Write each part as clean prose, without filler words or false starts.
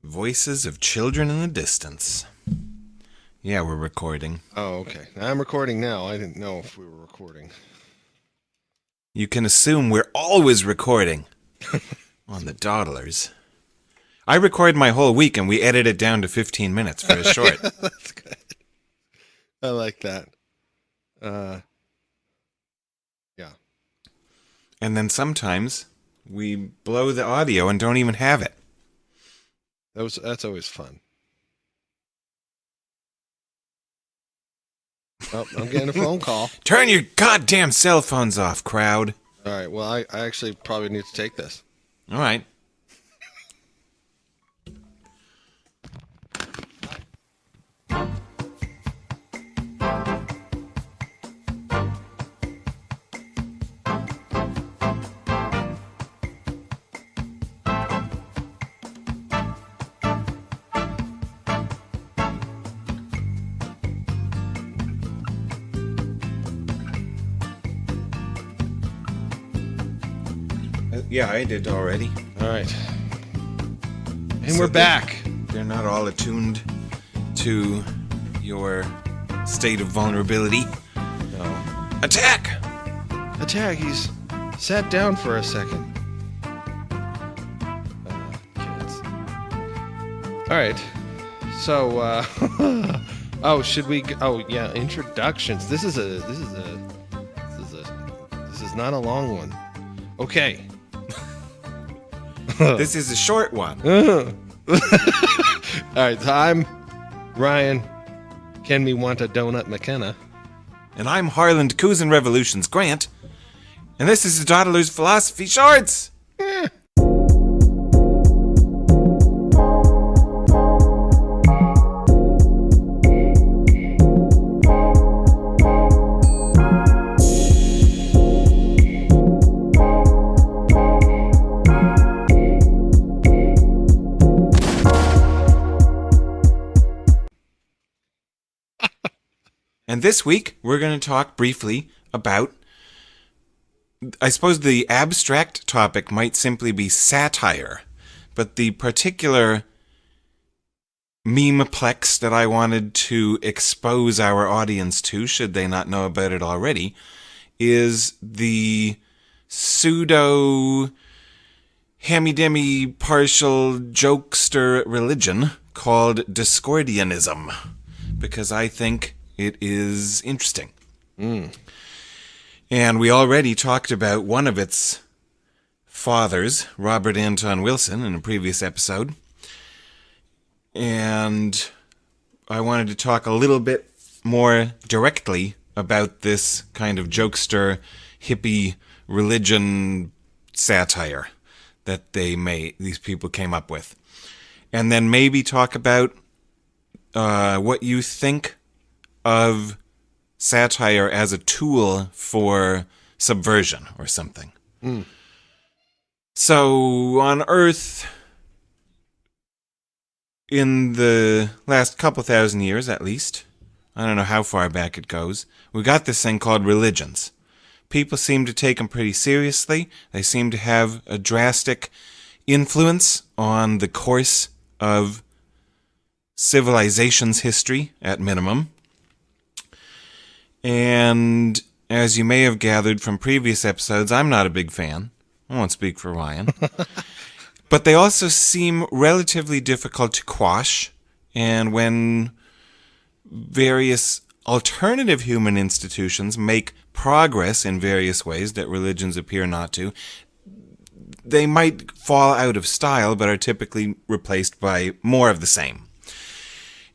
Voices of children in the distance. Yeah, we're recording. Oh, okay. I'm recording now. I didn't know if we were recording. You can assume we're always recording on the Dawdlers. I record my whole week and we edit it down to 15 minutes for a short. That's good. I like that. Yeah. And then sometimes we blow the audio and don't even have it. That's always fun. Oh, I'm getting a phone call. Turn your goddamn cell phones off, crowd. All right. Well, I actually probably need to take this. All right. Yeah, I did already. All right. And So we're back. They're not all attuned to your state of vulnerability. No. Attack! Attack. He's sat down for a second. Kids. All right. So, oh, should we? Oh, yeah. Introductions. This is not a long one. Okay. This is a short one. All right, so I'm Ryan. Can me want a donut, McKenna? And I'm Harland Cousin Revolutions Grant. And this is the Dawdler's Philosophy Shorts. And this week, we're going to talk briefly about, I suppose the abstract topic might simply be satire, but the particular memeplex that I wanted to expose our audience to, should they not know about it already, is the pseudo hammy-demmy partial jokester religion called Discordianism, because I think it is interesting. And we already talked about one of its fathers, Robert Anton Wilson, in a previous episode. And I wanted to talk a little bit more directly about this kind of jokester, hippie religion satire that these people came up with. And then maybe talk about what you think of satire as a tool for subversion or something. So on Earth, in the last couple thousand years at least, I don't know how far back it goes, we got this thing called religions. People seem to take them pretty seriously. They seem to have a drastic influence on the course of civilization's history, at minimum. And as you may have gathered from previous episodes, I'm not a big fan. I won't speak for Ryan. But they also seem relatively difficult to quash. And when various alternative human institutions make progress in various ways that religions appear not to, they might fall out of style, but are typically replaced by more of the same.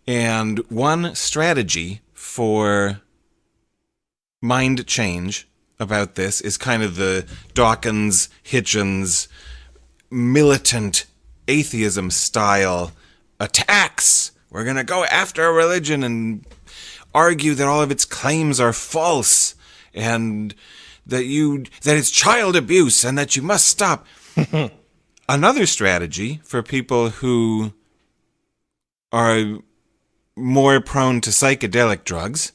And one strategy for mind change about this is kind of the Dawkins, Hitchens, militant atheism style attacks. We're going to go after a religion and argue that all of its claims are false and that it's child abuse and that you must stop. Another strategy for people who are more prone to psychedelic drugs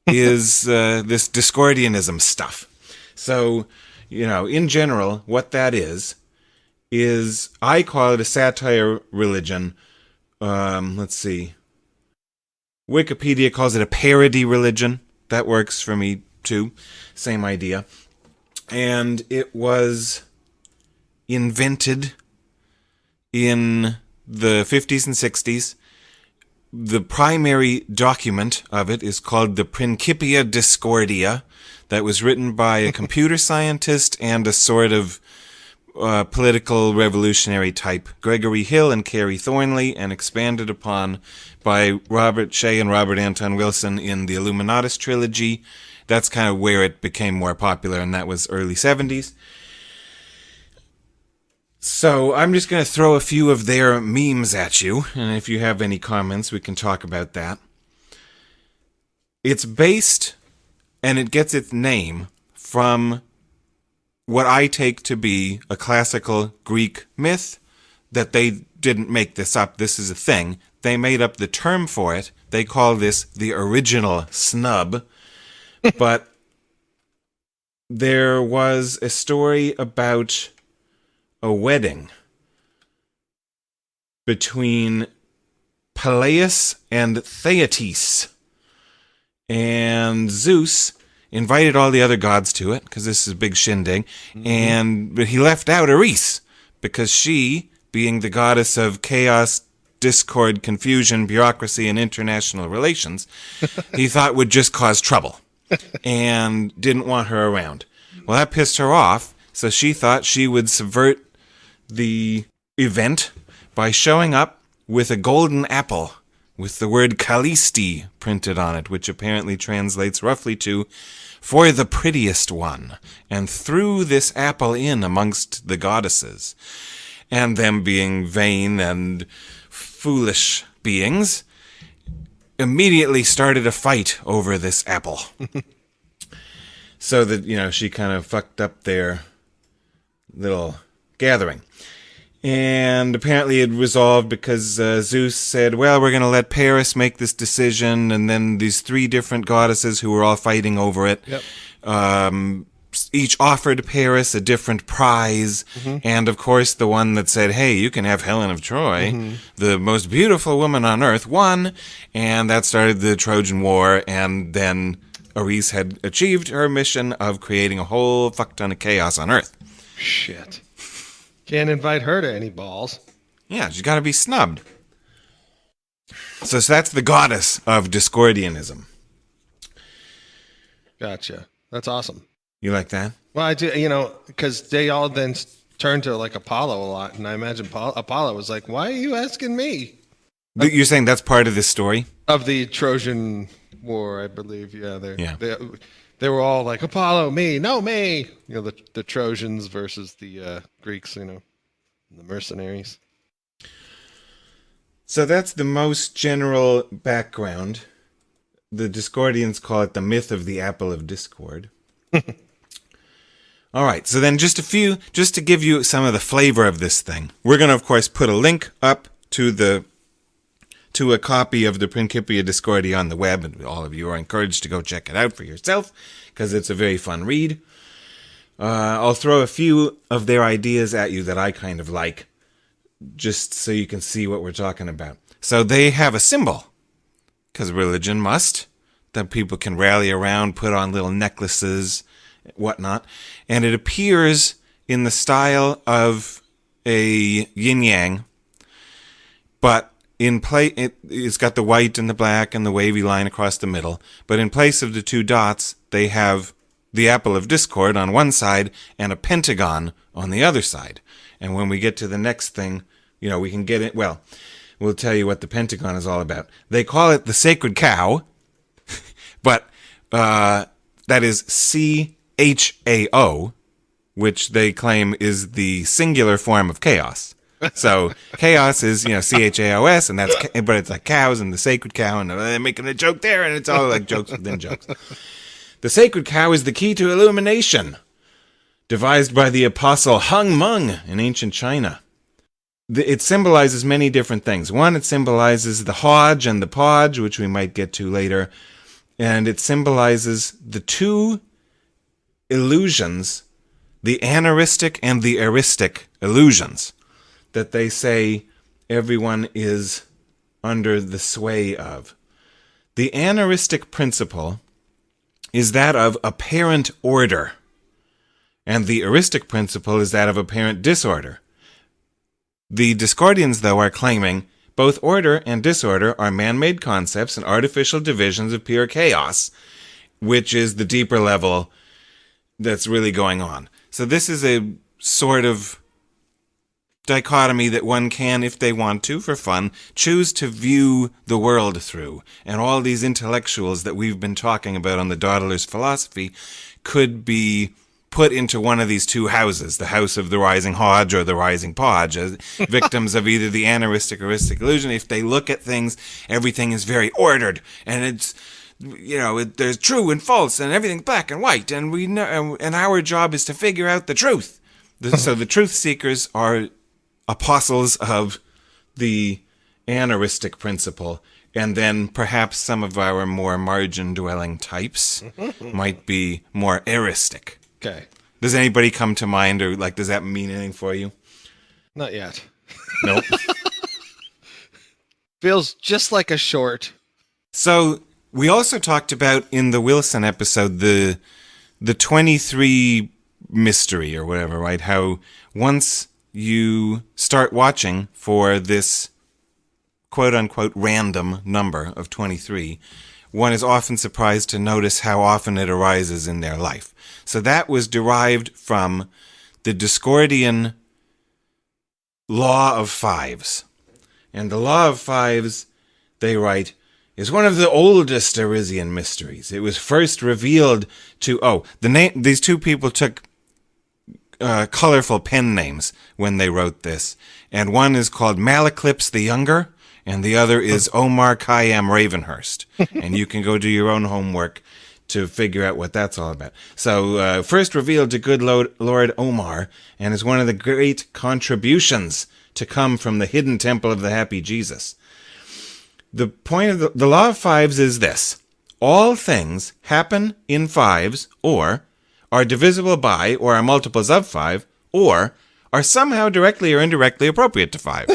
is this Discordianism stuff. So, in general, what that is is, I call it a satire religion. Let's see. Wikipedia calls it a parody religion. That works for me too. Same idea. And it was invented in the 50s and 60s. The primary document of it is called the Principia Discordia, that was written by a computer scientist and a sort of political revolutionary type, Gregory Hill and Carey Thornley, and expanded upon by Robert Shea and Robert Anton Wilson in the Illuminatus trilogy. That's kind of where it became more popular, and that was early 70s. So I'm just going to throw a few of their memes at you, and if you have any comments, we can talk about that. It's based, and it gets its name from what I take to be a classical Greek myth, that they didn't make this up. This is a thing. They made up the term for it. They call this the original snub. But there was a story about a wedding between Peleus and Theaetetus. And Zeus invited all the other gods to it, because this is a big shindig, but he left out Eris, because she, being the goddess of chaos, discord, confusion, bureaucracy, and international relations, he thought would just cause trouble, and didn't want her around. Well, that pissed her off, so she thought she would subvert the event by showing up with a golden apple with the word Kallisti printed on it, which apparently translates roughly to, for the prettiest one, and threw this apple in amongst the goddesses. And them being vain and foolish beings, immediately started a fight over this apple. So that, she kind of fucked up their little gathering. And apparently it resolved because Zeus said, well, we're going to let Paris make this decision, and then these three different goddesses who were all fighting over it, each offered Paris a different prize, and of course the one that said, hey, you can have Helen of Troy, the most beautiful woman on earth, won, and that started the Trojan War, and then Eris had achieved her mission of creating a whole fuck ton of chaos on earth. Shit. Can't invite her to any balls. Yeah, she's got to be snubbed. So that's the goddess of Discordianism. Gotcha. That's awesome. You like that? Well, I do, because they all then turned to like Apollo a lot, and I imagine Apollo was like, why are you asking me? You're saying that's part of this story? Of the Trojan War, I believe. Yeah, they were all like, Apollo, me, no me. The Trojans versus the Greeks, the mercenaries. So that's the most general background. The Discordians call it the myth of the apple of discord. All right, so then just to give you some of the flavor of this thing, we're going to, of course, put a link up to a copy of the Principia Discordia on the web, and all of you are encouraged to go check it out for yourself, because it's a very fun read. I'll throw a few of their ideas at you that I kind of like, just so you can see what we're talking about. So they have a symbol, because religion must, that people can rally around, put on little necklaces, whatnot, and it appears in the style of a yin-yang, but it's got the white and the black and the wavy line across the middle, but in place of the two dots, they have the apple of discord on one side and a pentagon on the other side. And when we get to the next thing, we can get it. Well, we'll tell you what the pentagon is all about. They call it the sacred cow, but that is CHAO, which they claim is the singular form of chaos. So chaos is, CHAOS, but it's like cows and the sacred cow, and they're making a joke there, and it's all like jokes within jokes. The sacred cow is the key to illumination, devised by the apostle Hung Mung in ancient China. It symbolizes many different things. One, it symbolizes the Hodge and the Podge, which we might get to later, and it symbolizes the two illusions, the anaristic and the eristic illusions that they say everyone is under the sway of. The aneuristic principle is that of apparent order, and the heuristic principle is that of apparent disorder. The Discordians, though, are claiming both order and disorder are man-made concepts and artificial divisions of pure chaos, which is the deeper level that's really going on. So this is a sort of dichotomy that one can, if they want to, for fun, choose to view the world through. And all these intellectuals that we've been talking about on the Dawdler's philosophy could be put into one of these two houses, the house of the rising Hodge or the rising Podge, as victims of either the aneuristic or heuristic illusion. If they look at things, everything is very ordered, and it's, there's true and false, and everything's black and white, and we know, and our job is to figure out the truth. So the truth seekers are apostles of the aneuristic principle, and then perhaps some of our more margin-dwelling types might be more heuristic. Okay. Does anybody come to mind, or does that mean anything for you? Not yet. Nope. Feels just like a short. So we also talked about in the Wilson episode the 23 mystery or whatever, right? How once you start watching for this quote-unquote random number of 23, one is often surprised to notice how often it arises in their life. So that was derived from the Discordian law of fives. And the law of fives, they write, is one of the oldest Arisian mysteries. It was first revealed to, these two people took colorful pen names when they wrote this. And one is called Malaclips the Younger, and the other is Omar Khayyam Ravenhurst. And you can go do your own homework to figure out what that's all about. So, first revealed to good Lord Omar, and is one of the great contributions to come from the hidden temple of the happy Jesus. The point of the law of fives is this. All things happen in fives, or are divisible by, or are multiples of 5, or are somehow directly or indirectly appropriate to 5.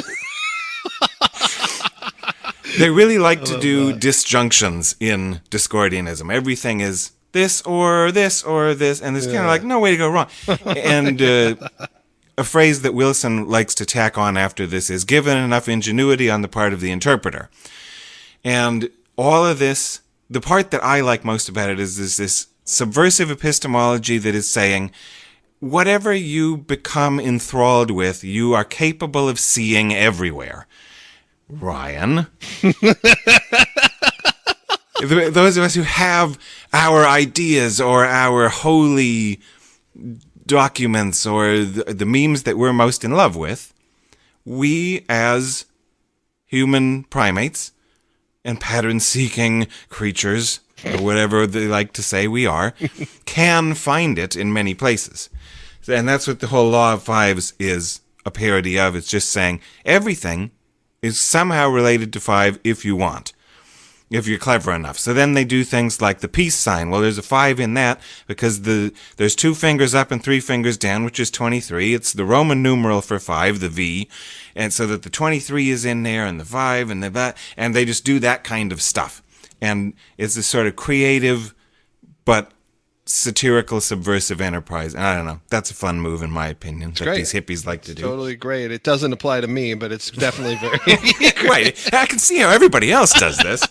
They really like to do disjunctions in Discordianism. Everything is this or this or this, and there's kind of no way to go wrong. And a phrase that Wilson likes to tack on after this is given enough ingenuity on the part of the interpreter. And all of this, the part that I like most about it is this subversive epistemology that is saying, whatever you become enthralled with, you are capable of seeing everywhere. Ryan. Those of us who have our ideas or our holy documents or the memes that we're most in love with, we as human primates and pattern-seeking creatures, or whatever they like to say we are, can find it in many places. And that's what the whole law of fives is a parody of. It's just saying everything is somehow related to 5 if you want, if you're clever enough. So then they do things like the peace sign. Well, there's a 5 in that because there's 2 fingers up and 3 fingers down, which is 23. It's the Roman numeral for 5, the V. And so that the 23 is in there and the 5 and and they just do that kind of stuff. And it's this sort of creative but satirical, subversive enterprise. And I don't know. That's a fun move, in my opinion, that great. These hippies like to do. Totally great. It doesn't apply to me, but it's definitely very... Right. I can see how everybody else does this.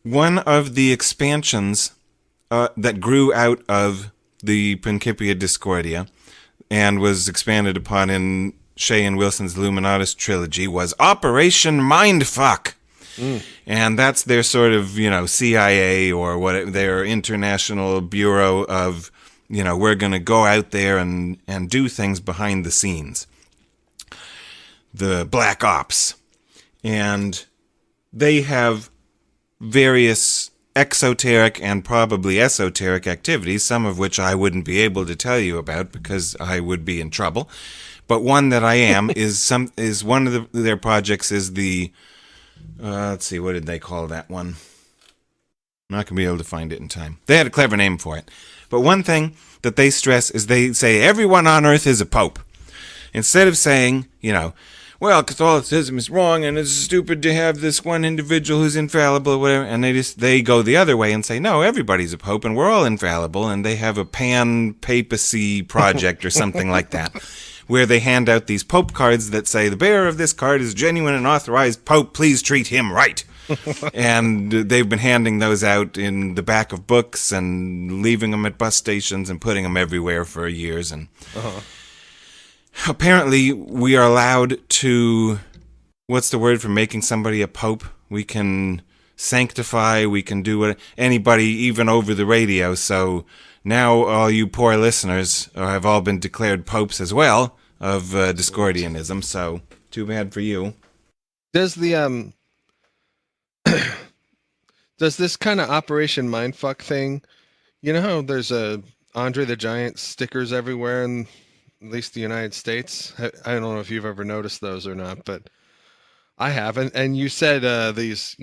One of the expansions that grew out of the Principia Discordia and was expanded upon in Shea and Wilson's Illuminatus trilogy was Operation Mindfuck. And that's their sort of, CIA or their international bureau of, we're going to go out there and do things behind the scenes. The Black Ops. And they have various exoteric and probably esoteric activities, some of which I wouldn't be able to tell you about because I would be in trouble. But one that I am is one of their projects is the let's see, what did they call that one? I'm not going to be able to find it in time. They had a clever name for it. But one thing that they stress is they say everyone on Earth is a pope. instead of saying, well, Catholicism is wrong and it's stupid to have this one individual who's infallible or whatever, and they go the other way and say, no, everybody's a pope and we're all infallible, and they have a pan-papacy project or something like that, where they hand out these pope cards that say, the bearer of this card is genuine and authorized pope, please treat him right. And they've been handing those out in the back of books and leaving them at bus stations and putting them everywhere for years. And apparently we are allowed to, what's the word for making somebody a pope? We can sanctify, we can do what anybody, even over the radio. So now all you poor listeners have all been declared popes as well of Discordianism. So too bad for you. Does the does this kind of Operation Mindfuck thing, how there's Andre the Giant stickers everywhere in at least the United States? I don't know if you've ever noticed those or not, but I haven't. And you said these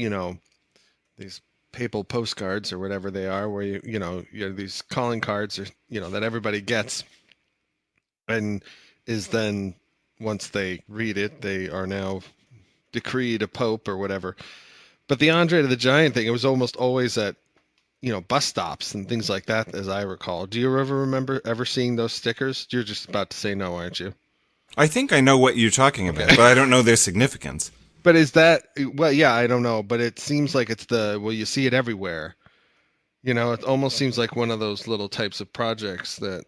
papal postcards or whatever they are, where you have these calling cards or that everybody gets, and is then once they read it, they are now decreed a pope or whatever. But the Andre the Giant thing, it was almost always at, bus stops and things like that, as I recall. Do you ever remember ever seeing those stickers? You're just about to say no, aren't you? I think I know what you're talking about, but I don't know their significance. But is that, well, yeah, I don't know, but it seems like it's you see it everywhere. It almost seems like one of those little types of projects that,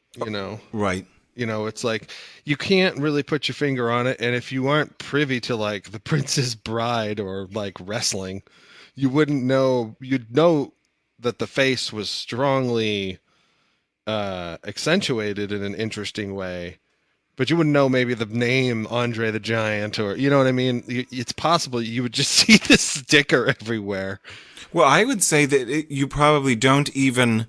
Right. It's like you can't really put your finger on it. And if you aren't privy to like The Princess Bride or like wrestling, you wouldn't know. You'd know that the face was strongly accentuated in an interesting way, but you wouldn't know maybe the name Andre the Giant, or you know what I mean? It's possible you would just see this sticker everywhere. Well, I would say that you probably don't even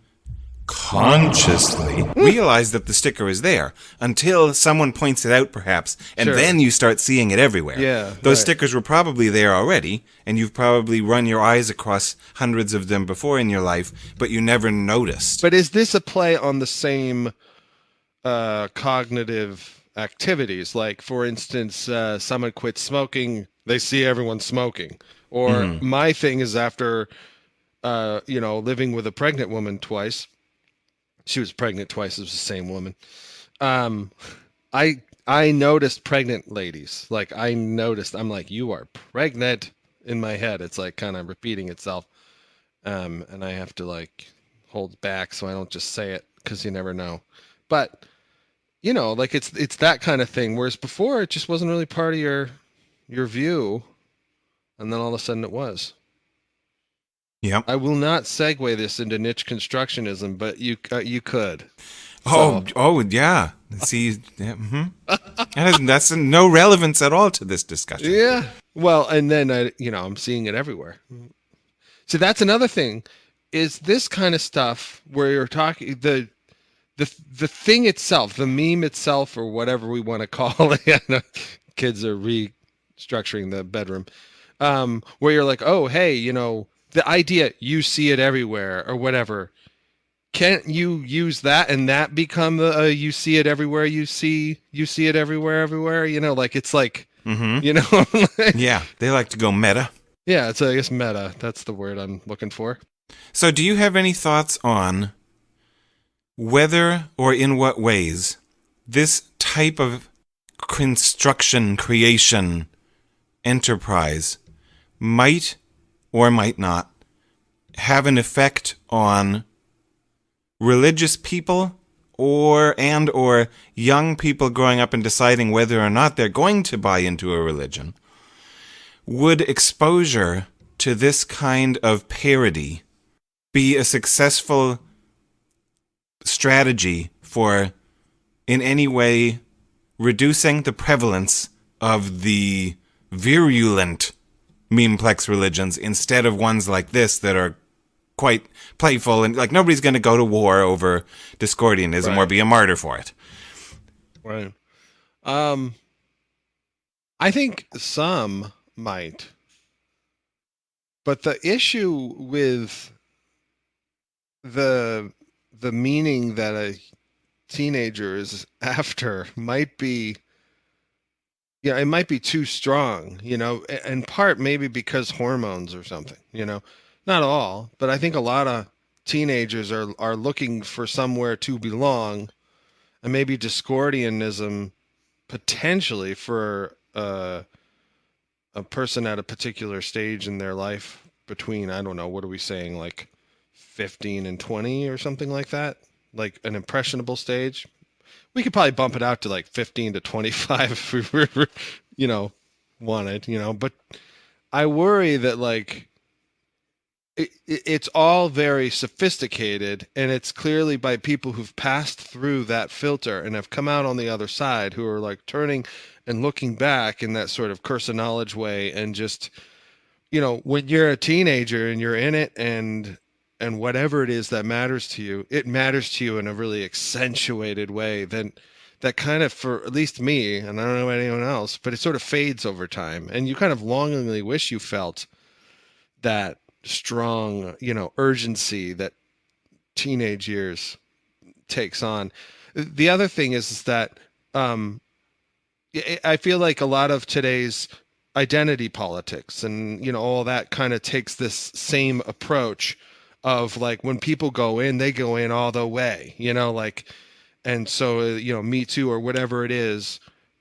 consciously realize that the sticker is there until someone points it out, perhaps, and then you start seeing it everywhere. Yeah, those stickers were probably there already, and you've probably run your eyes across hundreds of them before in your life, but you never noticed. But is this a play on the same cognitive activities? Like, for instance, someone quits smoking, they see everyone smoking. Or my thing is after, living with a pregnant woman twice. She was pregnant twice. It was the same woman. I noticed pregnant ladies. Like, I'm like, you are pregnant in my head. It's like kind of repeating itself. And I have to like hold back so I don't just say it, because you never know. But, like it's that kind of thing. Whereas before it just wasn't really part of your view. And then all of a sudden it was. Yeah. I will not segue this into niche constructionism, but you could. Oh, yeah. See, that's no relevance at all to this discussion. Yeah. Well, and then I'm seeing it everywhere. See, that's another thing. Is this kind of stuff where you're talking the thing itself, the meme itself, or whatever we want to call it. Kids are restructuring the bedroom. Where you're like, oh, hey, the idea, you see it everywhere or whatever. Can't you use that and that become the you see it everywhere, you see it everywhere? Like it's like, Yeah, they like to go meta. Yeah, it's I guess meta. That's the word I'm looking for. So do you have any thoughts on whether or in what ways this type of creation enterprise might or might not have an effect on religious people or young people growing up and deciding whether or not they're going to buy into a religion? Would exposure to this kind of parody be a successful strategy for in any way reducing the prevalence of the virulent memeplex religions instead of ones like this that are quite playful and like nobody's going to go to war over Discordianism or be a martyr for it? Right. I think some might, but the issue with the meaning that a teenager is after might be Yeah, it might be too strong, in part maybe because hormones or something, Not all, but I think a lot of teenagers are looking for somewhere to belong, and maybe Discordianism potentially for a person at a particular stage in their life between, I don't know, what are we saying, like 15 and 20 or something like that? Like an impressionable stage. We could probably bump it out to like 15 to 25 if we were, wanted, but I worry that like it's all very sophisticated, and it's clearly by people who've passed through that filter and have come out on the other side, who are like turning and looking back in that sort of curse of knowledge way, and just, when you're a teenager and you're in it, and whatever it is that matters to you, it matters to you in a really accentuated way. Then that kind of, for at least me, and I don't know anyone else, but it sort of fades over time, and you kind of longingly wish you felt that strong, urgency that teenage years takes on. The other thing is that I feel like a lot of today's identity politics and all that kind of takes this same approach of like, when people go in, they go in all the way, like, and so Me Too or whatever it is,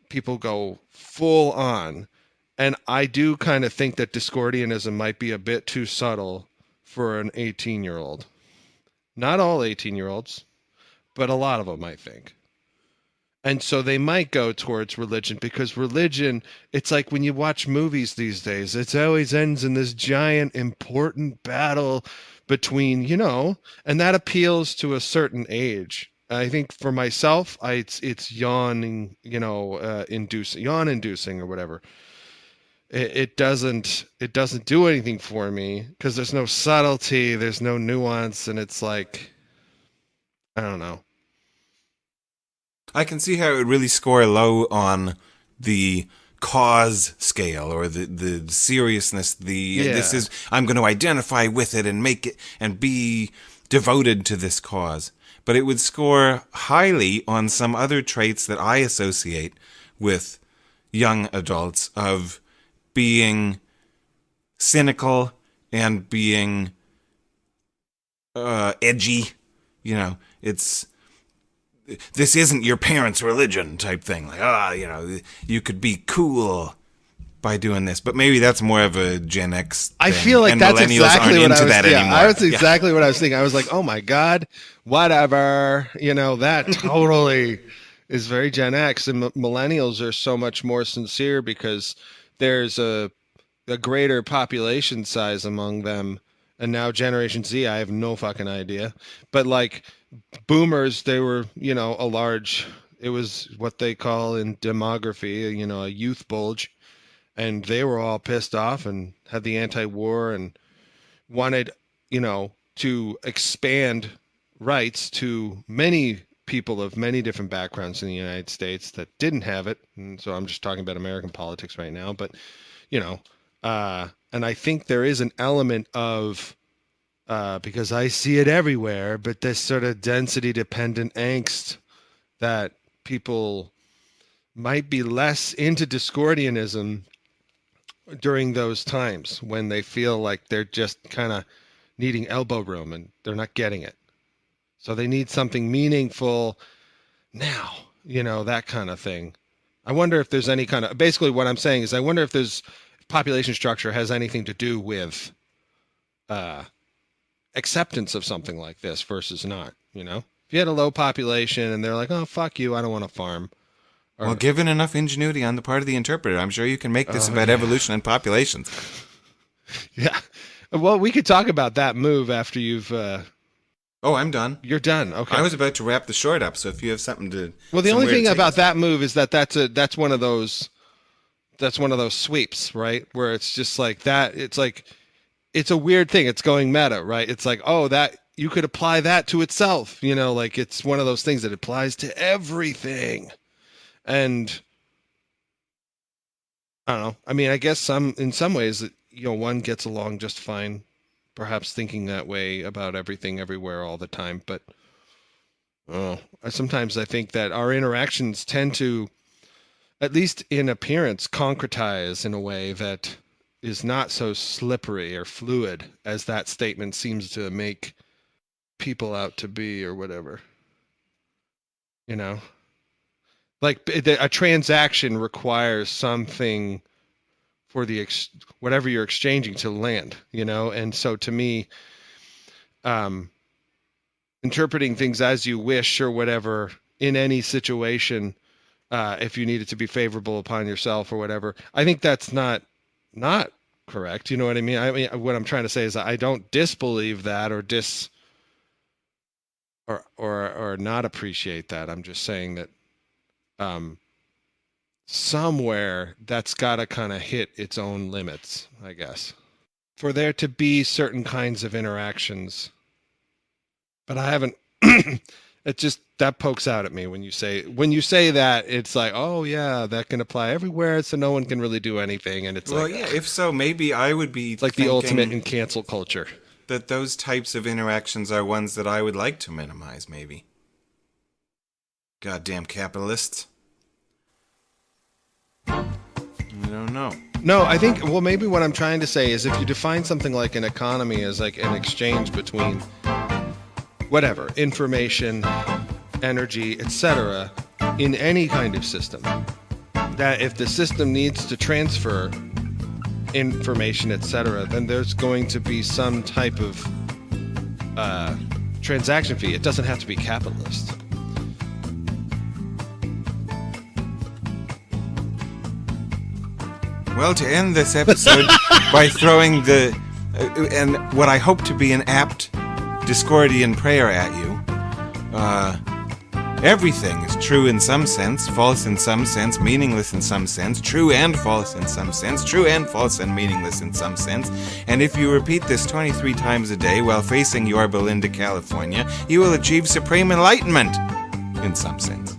people go full on. And I do kind of think that Discordianism might be a bit too subtle for an 18-year-old. Not all 18-year-olds, but a lot of them, I think. And so they might go towards religion, because religion, it's like when you watch movies these days, it always ends in this giant important battle between, and that appeals to a certain age. I think for myself, it's yawn inducing or whatever. It doesn't do anything for me, because there's no subtlety, there's no nuance, and it's like, I don't know. I can see how it would really score low on the cause scale, or the seriousness. This is, I'm going to identify with it and make it and be devoted to this cause. But it would score highly on some other traits that I associate with young adults, of being cynical and being edgy. It's, this isn't your parents' religion type thing. Like, you could be cool by doing this, but maybe that's more of a Gen X thing. I feel like and that's millennials exactly aren't what into that anymore. I was exactly what I was thinking. I was like, oh my God, whatever. That totally is very Gen X, and millennials are so much more sincere because there's a greater population size among them. And now Generation Z, I have no fucking idea. But like boomers, they were, it was what they call in demography, a youth bulge. And they were all pissed off and had the anti-war and wanted, to expand rights to many people of many different backgrounds in the United States that didn't have it. And so I'm just talking about American politics right now. But, and I think there is an element of, because I see it everywhere, but this sort of density-dependent angst that people might be less into Discordianism during those times when they feel like they're just kind of needing elbow room and they're not getting it. So they need something meaningful now, that kind of thing. I wonder if there's any kind of, basically what I'm saying is, I wonder if there's population structure has anything to do with acceptance of something like this versus not, If you had a low population and they're like, oh, fuck you, I don't want to farm. Well, given enough ingenuity on the part of the interpreter, I'm sure you can make this about evolution and populations. Yeah. Well, we could talk about that move after you've... Oh, I'm done. You're done. Okay. I was about to wrap the short up, so if you have something to... Well, the only thing about that move is that's one of those sweeps, right? Where it's just like that. It's like, it's a weird thing. It's going meta, right? It's like, oh, that you could apply that to itself. Like it's one of those things that applies to everything. And I don't know. I mean, I guess in some ways, one gets along just fine, perhaps thinking that way about everything, everywhere, all the time. But sometimes I think that our interactions tend to, at least in appearance, concretize in a way that is not so slippery or fluid as that statement seems to make people out to be, or whatever. You know? Like a transaction requires something for the whatever you're exchanging to land, you know? And so to me, interpreting things as you wish or whatever in any situation, if you need it to be favorable upon yourself or whatever, I think that's not correct. You know what I mean? I mean, what I'm trying to say is I don't disbelieve that or or not appreciate that. I'm just saying that somewhere that's got to kind of hit its own limits, I guess, for there to be certain kinds of interactions. But I haven't. It just that pokes out at me when you say that. It's like, oh yeah, that can apply everywhere, so no one can really do anything. And it's well, yeah. If so, maybe I would be like the ultimate in cancel culture. That those types of interactions are ones that I would like to minimize. Maybe. Goddamn capitalists. I don't know. No, I think, well, maybe what I'm trying to say is if you define something like an economy as like an exchange between whatever, information, energy, etc., in any kind of system, that if the system needs to transfer information, etc., then there's going to be some type of transaction fee. It doesn't have to be capitalist. Well, to end this episode by throwing and what I hope to be an apt Discordian prayer at you, everything is true in some sense, false in some sense, meaningless in some sense, true and false in some sense, true and false and meaningless in some sense, and if you repeat this 23 times a day while facing Yorba Linda, California, you will achieve supreme enlightenment in some sense.